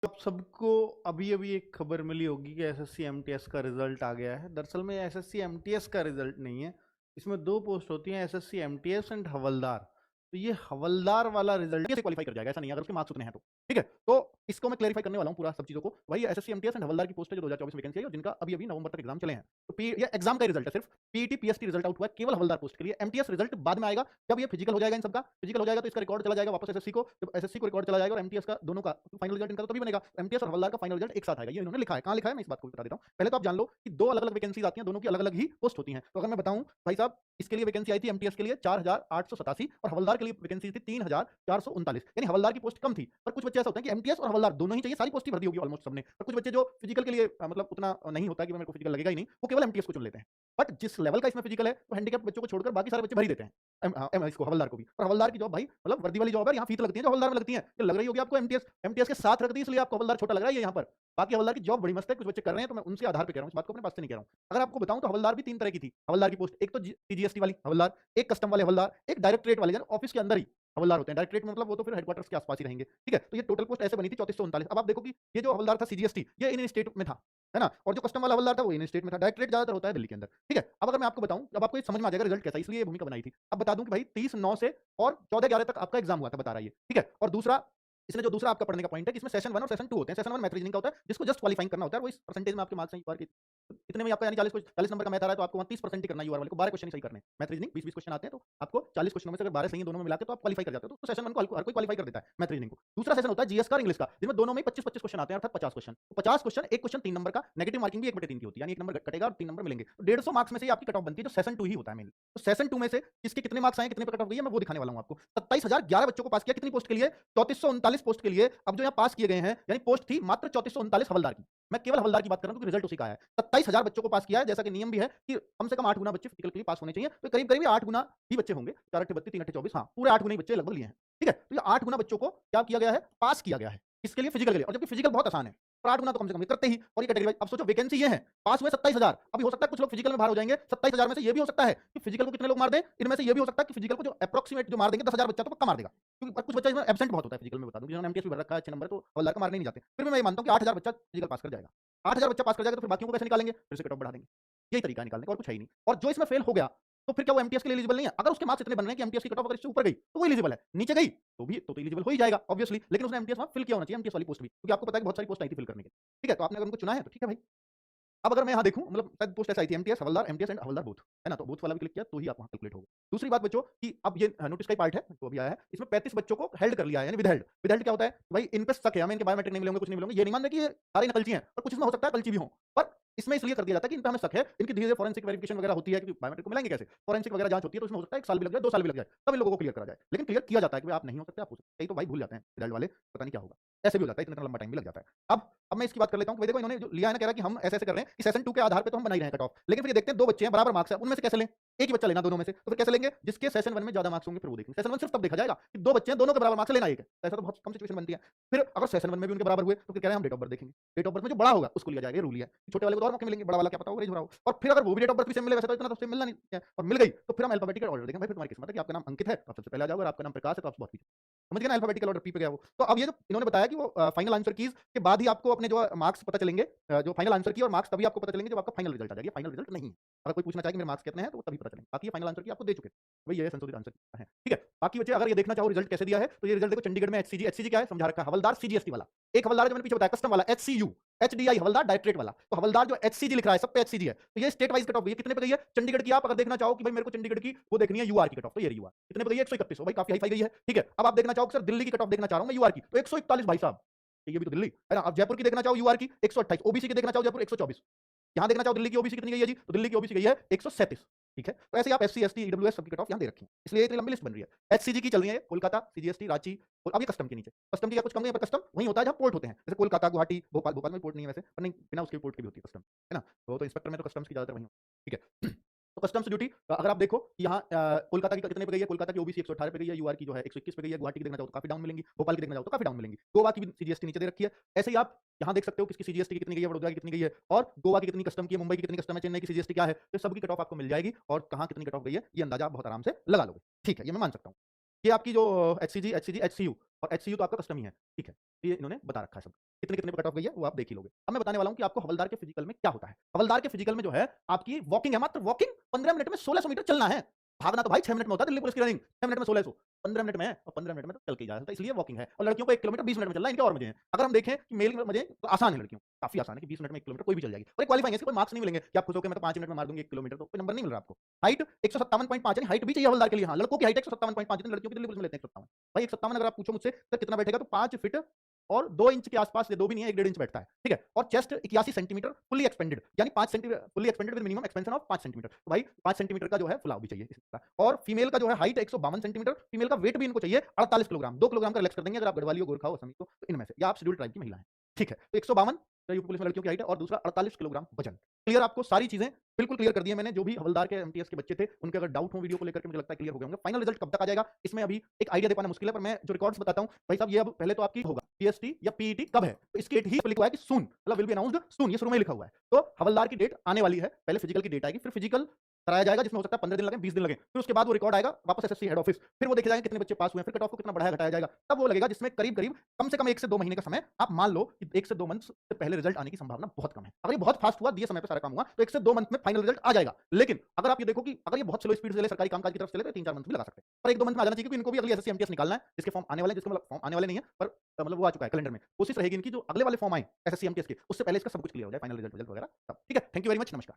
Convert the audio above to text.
आप सबको अभी-अभी एक खबर मिली होगी कि एसएससी एमटीएस का रिजल्ट आ गया है। दरअसल में एसएससी एमटीएस का रिजल्ट नहीं है। इसमें 2 पोस्ट होती हैं, एसएससी एमटीएस एंड हवलदार। तो ये हवलदार वाला रिजल्ट से क्वालीफाई कर जाएगा, ऐसा नहीं है अगर उसके मार्क्स उतने हैं तो। ठीक है? तो इसको मैं क्लैरिफाई करने वाला हूँ पूरा सब चीज़ों को। वही एसएससी एमटीएस एंड हवलदार की पोस्ट है जो 2024 में वैकेंसी आई और जिनका अभी-अभी नवंबर तक एग्जाम चले हैं। तो पी ये एग्जाम का रिजल्ट है सिर्फ। पीईटी, पीएसटी रिजल्ट आउट हुआ है केवल हवलदार पोस्ट के लिए। एमटीएस रिजल्ट बाद में आएगा जब ये फिजिकल हो जाएगा इन सबका। फिजिकल हो जाएगा तो इसका रिकॉर्ड चला जाएगा वापस एसएससी को। जब एसएससी को रिकॉर्ड चला जाएगा और एमटीएस का दोनों का फाइनल रिजल्ट इनका तो तभी बनेगा। एमटीएस और हवलदार का फाइनल रिजल्ट एक साथ आएगा। ये इन्होंने लिखा है। कहाँ लिखा है मैं इस बात को भी बता देता हूँ। पहले तो आप जान लो कि 2 अलग-अलग वैकेंसीज आती हैं, दोनों की अलग-अलग ही पोस्ट होती हैं। तो अगर मैं बताऊँ भाई साहब इसके लिए वैकेंसी आई थी एमटीएस के लिए 4887 और हवलदार के लिए वैकेंसी थी 3439 यानी हवलदार की पोस्ट कम थी। पर कुछ बच्चे ऐसा होता है कि एमटीएस और हवलदार दोनों ही चाहिए, सारी पोस्ट ही भर दी होगी ऑलमोस्ट सबने। पर कुछ बच्चे जो फिजिकल के लिए मतलब उतना नहीं होता कि मेरे को फिजिकल लगेगा ही नहीं, वो केवल एमटीएस को चुन लेते हैं। बट जिस लेवल का इसमें फिजिकल है, तो हैंडीकैप बच्चों को छोड़कर बाकी सारे बच्चे भर ही देते हैं। इसको हवलदार को भी। और हवलदार की जॉब भाई मतलब वर्दी वाली जॉब है, यहाँ फीस लगती है जो हवलदार में लगती है। ये लग रही होगी आपको एमटीएस एमटीएस के साथ रख दी इसलिए आपको हवलदार छोटा लग रहा है ये यहाँ पर। बाकी हवलदार की जॉब बड़ी मस्त है, कुछ बच्चे कर रहे हैं तो मैं उनसे आधार पे कह रहा हूँ, इस बात को अपने पास से नहीं कह रहा हूँ। अगर आपको बताऊँ तो हवलदार भी 3 तरह की थी। हवलदार की पोस्ट एक तो सीजीएसटी वाली हवलदार, एक कस्टम वाले हवलदार, एक डायरेक्टरेट वाले यानी ऑफिस के अंदर ही हवलदार होते हैं। डायरेक्टरेट में मतलब वो तो फिर हेडक्वार्टर्स के आसपास ही रहेंगे। ठीक है? तो ये टोटल पोस्ट ऐसे बनी थी 3439। अब आप देखो कि ये जो हवलदार था सीजीएसटी ये इन स्टेट में था, है ना? और जो कस्टम वाला हवलदार था वो इन स्टेट में था। डायरेक्टरेट ज्यादातर होता है दिल्ली के अंदर। ठीक है? अब अगर मैं आपको बताऊँ, अब आपको ये समझ में आ जाएगा रिजल्ट कैसा है, इसलिए ये भूमिका बनाई थी। अब बता दूँ कि भाई 30/9 से और 14/11 तक आपका एग्जाम हुआ था बता रहा है ये। ठीक है? और दूसरा इसमें जो दूसरा आपका पढ़ने का पॉइंट है कि इसमें सेशन 1 और सेशन 2 होते हैं। सेशन 1 मैथ रीजनिंग का होता है जिसको जस्ट क्वालीफाइंग करना होता है और वो इस परसेंटेज में आपके मार्क्स हैं यूआर के। इतने में आपका यानी 40 नंबर का मैथ आ रहा है तो आपको वहाँ 30% ही करना है यूआर वाले को, 12 क्वेश्चन ही सही करने हैं। मैथ रीजनिंग 20-20 क्वेश्चन आते हैं तो आपको 40 क्वेश्चनों में से अगर 12 सही हैं दोनों में मिला के तो आप क्वालीफाई कर जाते हो। तो सेशन 1 को हर कोई क्वालीफाई कर देता है मैथ रीजनिंग को। दूसरा सेशन होता है जीएस का और इंग्लिश का जिसमें दोनों में 25-25 क्वेश्चन आते हैं अर्थात 50 क्वेश्चन। तो 50 क्वेश्चन, एक क्वेश्चन 3 नंबर का, नेगेटिव मार्किंग भी 1/3 की होती है यानी 1 नंबर कटेगा और 3 नंबर मिलेंगे। तो 150 मार्क्स में से ही आपकी कट ऑफ बनती है जो सेशन 2 ही होता है मेनली। तो सेशन 2 में से किसके कितने मार्क्स आए, कितने पे कट ऑफ गई है मैं वो दिखाने वाला हूँ आपको। 27011 बच्चों को पास किया कितनी पोस्ट के लिए? 3439 पोस्ट के लिए। अब जो यहाँ पास किए गए हैं यानी पोस्ट थी मात्र 3439 हवलदार की। मैं केवल हवलदार की बात कर रहा हूँ क्योंकि रिजल्ट उसी का आया है। 27,000 बच्चों को पास किया है जैसा कि नियम भी है कि कम से कम 8 गुना बच्चे फिजिकल के लिए पास होने चाहिए। तो करीब-करीब 8 गुना ही बच्चे होंगे। 4 8 32 3 8 24 हाँ, पूरे 8 गुना ही बच्चे लगभग लिए हैं। ठीक है? तो ये 8 गुना बच्चों को क्या किया गया है? पास किया गया है। किसके लिए? फिजिकल के लिए और जबकि फिजिकल बहुत आसान है। पर 8 गुना तो कम से कम ये करते ही और ये कैटेगरी वाइज़ अब सोचो वैकेंसी ये है, पास हुए 27,000 अभी हो सकता है कुछ लोग फिजिकल में बाहर हो जाएँगे। 27,000 में से ये भी हो सकता है कि फिजिकल को कितने लोग मार दें, इनमें से ये भी हो सकता है कि फिजिकल को जो एप्रोक्सिमेट जो मार देंगे 10,000 बच्चा तो पक्का मार देगा। क्योंकि कुछ बच्चा इसमें एब्सेंट बहुत होता है फिजिकल में बता दूँ, जिन्होंने एमटीएस भी भर रखा है अच्छे नंबर है तो हवलदार का मारने नहीं जाते। फिर भी मैं ये मानता हूँ कि 8,000 बच्चा फिजिकल पास कर जाएगा। 8,000 बच्चा पास कर जाएगा तो फिर बाकियों को कैसे निकालेंगे? फिर से कट ऑफ बढ़ा देंगे। यही तरीका है निकालने का और कुछ है ही नहीं। और जो इसमें फेल हो गया, तो फिर क्या वो एमटीएस के लिए एलिजिबल नहीं है? अगर उसके मार्क्स इतने बन रहे हैं कि एमटीएस की कट ऑफ अगर इससे ऊपर गई, तो वो एलिजिबल है। नीचे गई, तो एलिजिबल हो ही जाएगा ऑब्वियसली। लेकिन उसने एमटीएस वहाँ फिल किया होना चाहिए, एमटीएस वाली पोस्ट भी। क्योंकि आपको पता है कि बहुत सारी पोस्ट आई थी फिल करने के लिए। ठीक है? तो आपने अगर उनको चुना है तो ठीक है भाई। अब अगर मैं यहाँ देखूँ मतलब शायद पोस्ट ऐसे आई थी MTS, havildar, MTS and havildar both, है ना? तो बोथ वाला भी क्लिक किया तो ही आप वहाँ कैलकुलेट होगे। दूसरी बात बच्चों कि अब ये नोटिस का ही पार्ट है, जो अभी आया है, इसमें 35 बच्चों को हेल्ड कर लिया है यानी विदहेल्ड। विदहेल्ड क्या होता है? भाई इन पे शक है, हमें इनके बायोमेट्रिक नहीं मिलेंगे, कुछ नहीं मिलेंगे। ये नहीं मान रहे कि ये सारे नकलची हैं और कुछ इसमें हो सकता है कलची भी हों। पर इसमें इसलिए कर दिया जाता है कि इन पे हमें शक है, इनकी धीरे-धीरे फोरेंसिक वेरिफिकेशन वगैरह होती है क्योंकि बायोमेट्रिक को मिलाएँगे कैसे? फोरेंसिक वगैरह जाँच होती है तो इसमें हो सकता है 1 साल भी लग जाए, 2 साल भी लग जाए, तब इन लोगों को क्लियर करा जाए। लेकिन क्लियर किया जाता है कि भाई आप नहीं हो सकते, आप हो सकते हैं। कई तो भाई भूल जाते हैं विदहेल्ड वाले, पता नहीं क्या होगा। ऐसे भी हो जाता है, इतना लंबा टाइम भी लग जाता है। अब मैं इसकी बात कर लेता हूँ कि देखो इन्होंने जो लिया है ना कह रहा है कि हम ऐसे-ऐसे कर रहे हैं कि सेशन 2 के आधार पे तो हम बना ही रहे हैं कट ऑफ। लेकिन फिर ये देखते हैं 2 बच्चे हैं बराबर मार्क्स है, उनमें से कैसे लें? एक ही बच्चा लेना दोनों में से। तो फिर कैसे लेंगे? जिसके सेशन 1 में ज़्यादा मार्क्स होंगे फिर वो देखेंगे। सेशन 1 सिर्फ तब देखा जाएगा कि 2 बच्चे हैं दोनों के बराबर मार्क्स है लेना एक है। तो ऐसा तो बहुत कम सिचुएशन बनती है। फिर अगर सेशन 1 में भी उनके बराबर हुए तो फिर कह रहे हैं हम डेट ऑफ बर्थ देखेंगे। डेट ऑफ बर्थ में जो बड़ा होगा उसको लिया जाएगा, ये रूल ही है। छोटे वाले को तो और मौके मिलेंगे, बड़ा वाला क्या पता ओवरेज हो रहा हो। और फिर अगर वो भी डेट ऑफ बर्थ भी सेम मिले वैसे तो इतना तो सेम मिलना नहीं है और मिल गई तो फिर हम अल्फाबेटिकल ऑर्डर देखेंगे। भाई फिर तुम्हारी किस्मत है कि आपका नाम अंकित है तो आप सबसे पहले आ जाओगे और आपका नाम प्रकाश है तो आप बहुत पीछे। समझ गए ना अल्फाबेटिकल ऑर्डर पी पे गया वो। तो अब ये जो इन्होंने बताया कि वो फाइनल आंसर कीज़ के बाद ही आपको अपने जो मार्क्स पता चलेंगे, जो फाइनल आंसर की और मार्क्स तभी आपको पता चलेंगे जब आपका फाइनल रिजल्ट आ जाएगा। ये फाइनल रिजल्ट नहीं है। अगर कोई पूछना चाहे कि मेरे मार्क्स कितने हैं तो वो तभी पता चलेंगे। बाकी ये फाइनल आंसर की आपको दे चुके हैं। वही है संशोधित आंसर है। ठीक है? बाकी बच्चे अगर ये देखना चाहो रिजल्ट कैसे दिया है तो ये रिजल्ट देखो चंडीगढ़ में एचसीजी, एचसीजी क्या है समझा रखा है, हवलदार सीजीएसटी वाला। एक हवलदार है जो मैंने पीछे बताया कस्टम वाला एचसीयू, एचडीआई हवलदार डायरेक्टरेट वाला। तो हवलदार जो एचसीजी लिख रहा है सब पे एचसीजी है। तो ये स्टेट वाइज कट ऑफ गई है, कितने पे गई है? चंडीगढ़ की आप अगर देखना चाहो कि भाई मेरे को चंडीगढ़ की वो देखनी है यूआर की कट ऑफ तो ये रही यूआर। कितने पे गई है? 131 भाई काफी हाई फाई गई है। ठीक है? अब आप देखना चाहो कि सर दिल्ली की कट ऑफ देखना चाह रहा हूं मैं यूआर की तो 141 भाई साहब। ये भी तो दिल्ली है ना। अब जयपुर की देखना चाहो यूआर की 128, ओबीसी की देखना चाहो जयपुर 124। यहाँ देखना चाहो दिल्ली की ओबीसी कितनी गई है जी? तो दिल्ली की ओबीसी गई है 137। ठीक है? तो ऐसे ही आप एससी, एसटी, ईडब्ल्यूएस सबकी कट ऑफ यहाँ दे रखी है। इसलिए इतनी लंबी लिस्ट बन रही है। एचसीजी की चल रही है कोलकाता, सीजीएसटी, रांची और अब ये कस्टम के नीचे। कस्टम की क्या कुछ कम नहीं है पर कस्टम वहीं होता है जहाँ पोर्ट होते हैं। जैसे कोलकाता, गुवाहाटी, भोपाल, भोपाल में पोर्ट नहीं है वैसे, पर नहीं बिना उसके पोर्ट के भी होती है कस्टम, है ना? वो तो इंस्पेक्टर में तो कस्टम्स की ज़्यादातर वहीं होती है। ठीक है? तो कस्टम्स ड्यूटी अगर आप देखो कि यहाँ कोलकाता की कितने पे गई है? कोलकाता की ओबीसी 118 पे गई है, यूआर की जो है 121 पे गई है, गुवाहाटी की देखना चाहो तो काफ़ी डाउन मिलेंगी, भोपाल की देखना चाहो तो काफ़ी डाउन मिलेंगी। गोवा की भी सीजीएसटी नीचे दे रखी है। ऐसे ही आप यहाँ देख सकते हो किसकी सीजीएसटी की कितनी गई है, वडोदरा की कितनी गई है और गोवा की कितनी कस्टम की है, मुंबई की कितनी कस्टम है, चेन्नई की सीजीएसटी क्या है, तो सबकी कट ऑफ आपको मिल जाएगी और कहाँ कितनी कट ऑफ गई है, ये अंदाजा आप बहुत आराम से लगा लोगे। ठीक है, ये मैं मान सकता हूँ। ये आपकी जो एचसीजी, एचसीजी, एचसीयू और एचसीयू तो आपका कस्टम ही है, ठीक है। ये इन्होंने बता रखा है सब। कितने-कितने पे कट ऑफ गई है, वो आप देख ही लोगे। अब मैं बताने वाला हूँ कि आपको हवलदार के फिजिकल में क्या होता है। हवलदार के फिजिकल में जो है, आपकी वॉकिंग है, मात्र वॉकिंग 15 मिनट में 1600 मीटर चलना है। भागना तो भाई 6 मिनट में होता है, दिल्ली पुलिस की रनिंग, 6 मिनट में 1600, 15 मिनट में है और 15 मिनट में तो चल के ही जा सकता है, इसलिए वॉकिंग है। और लड़कियों को 1 किलोमीटर 20 मिनट में चलना है, इनके और मजे हैं। अगर हम देखें कि मेल में मजे तो आसान है लड़कियों को, काफ़ी आसान है कि 20 मिनट में 1 किलोमीटर कोई भी चल जाएगी। और ये क्वालीफाइंग है, इसके कोई मार्क्स नहीं मिलेंगे कि आप खुश होके मैं तो 5 मिनट में मार दूँगी 1 किलोमीटर, तो कोई नंबर नहीं मिल रहा आपको। हाइट 157.5 यानी हाइट भी चाहिए हवलदार के लिए, हाँ, लड़कों की हाइट 157.5, जितनी लड़कियों की दिल्ली पुलिस में लेते हैं 157। भाई 157 अगर आप पूछो मुझसे सर कितना बैठेगा, तो 5 फीट और 2 इंच के आसपास, ये 2 भी नहीं है, 1 डेढ़ इंच बैठता है, ठीक है। और चेस्ट 81 सेंटीमीटर फुल्ली एक्सपेंडेड, यानी 5 centimetre fully expanded with minimum expansion of 5 centimetre. तो भाई 5 सेंटीमीटर का जो है फुलाव भी चाहिए इसका। और फीमेल का जो है हाइट 152 सेंटीमीटर, फीमेल का वेट भी इनको चाहिए 48 किलोग्राम, 2 किलोग्राम का रिलैक्स कर देंगे अगर आप गढ़वाली हो, गोरखा हो, असमी हो, तो इनमें से, या आप शेड्यूल ट्राइब की महिला हैं, ठीक है। तो 152 यूपी पुलिस में लड़कियों की हाइट है और दूसरा 48 किलोग्राम वजन। क्लियर, आपको सारी चीजें बिल्कुल क्लियर कर दी है मैंने। जो भी हवलदार के एमटीएस के बच्चे थे, उनके अगर डाउट हो वीडियो को लेकर के, मुझे लगता है क्लियर हो गए होंगे। फाइनल रिजल्ट कब तक आ जाएगा, इसमें अभी एक आइडिया दे पाना मुश्किल है, पर मैं जो रिकॉर्ड्स बताता हूं भाई साहब, ये अब पहले तो आपकी होगा पीएसटी या पीईटी कब है, तो इसकी डेट ही लिखा हुआ है कि सून, मतलब विल बी अनाउंस्ड सून, ये शुरू में ही लिखा हुआ है। तो हवलदार की डेट आने वाली है, पहले फिजिकल की डेट आएगी, फिर फिजिकल कराया जाएगा, जिसमें हो सकता है 15 दिन लगे, 20 दिन लगे, फिर उसके बाद वो रिकॉर्ड आएगा वापस एसएससी हेड ऑफिस, फिर वो देखे जाएंगे कितने बच्चे पास हुए हैं, फिर कट ऑफ को कितना बढ़ाया घटाया जाएगा, तब वो लगेगा, जिसमें करीब करीब कम से कम 1 से 2 महीने का समय आप मान लो कि 1 से 2 मंथ से पहले रिजल्ट आने की संभावना बहुत कम है। अगर ये बहुत फास्ट हुआ, दिए समय पे सारा काम हुआ, तो 1 से 2 मंथ में फाइनल रिजल्ट आ जाएगा। लेकिन अगर आप ये देखो कि अगर ये बहुत स्लो स्पीड से चले, सरकारी कामकाज की तरफ से चले, तो 3-4 मंथ भी लगा सकते हैं। पर 1-2 मंथ में आ जाना चाहिए, क्योंकि इनको भी अगली एसएससी एमटीएस निकालना है, जिसके फॉर्म आने वाले हैं, जिसके मतलब फॉर्म आने वाले नहीं है, पर मतलब वो आ चुका है कैलेंडर में। कोशिश रहेगी इनकी जो अगले वाले फॉर्म आए एसएससी एमटीएस के, उससे पहले इसका सब कुछ क्लियर हो जाए, फाइनल रिजल्ट वगैरह सब। ठीक है, थैंक यू वेरी मच, नमस्कार।